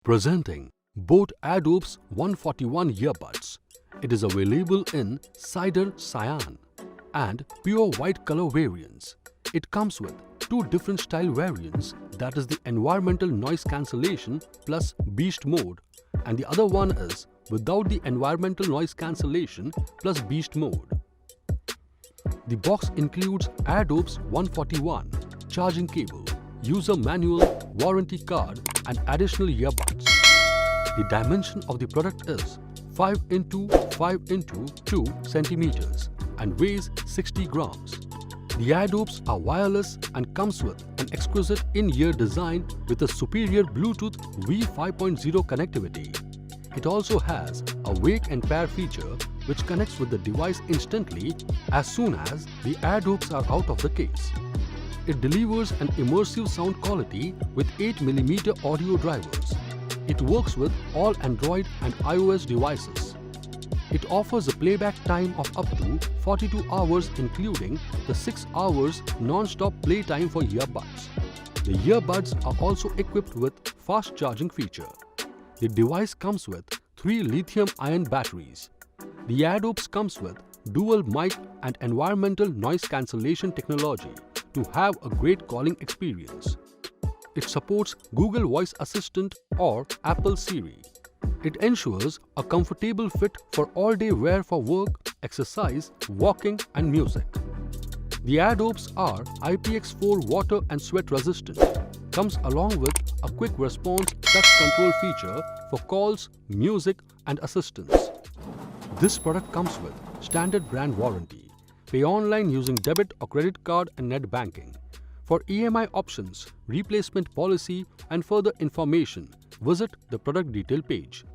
Presenting boAt Airdopes 141 earbuds. It is available in cider cyan and pure white color variants. It comes with two different style variants, that is the environmental noise cancellation plus beast mode, and the other one is without the environmental noise cancellation plus beast mode. The box includes Airdopes 141, charging cable, user manual, warranty card and additional earbuds. The dimension of the product is 5 into 5 into 2 centimeters and weighs 60 grams. The Airdopes are wireless and comes with an exquisite in-ear design with a superior Bluetooth V5.0 connectivity. It also has a wake and pair feature which connects with the device instantly as soon as the Airdopes are out of the case. It delivers an immersive sound quality with 8mm audio drivers. It works with all Android and iOS devices. It offers a playback time of up to 42 hours including the 6 hours non-stop playtime for earbuds. The earbuds are also equipped with fast charging feature. The device comes with 3 lithium-ion batteries. The Airdopes comes with dual mic and environmental noise cancellation technology to have a great calling experience. It supports Google Voice Assistant or Apple Siri. It ensures a comfortable fit for all-day wear for work, exercise, walking and music. The Airdopes are IPX4 water and sweat resistant. Comes along with a quick response touch control feature for calls, music and assistance. This product comes with standard brand warranty. Pay online using debit or credit card and net banking. For EMI options, replacement policy and further information, visit the product detail page.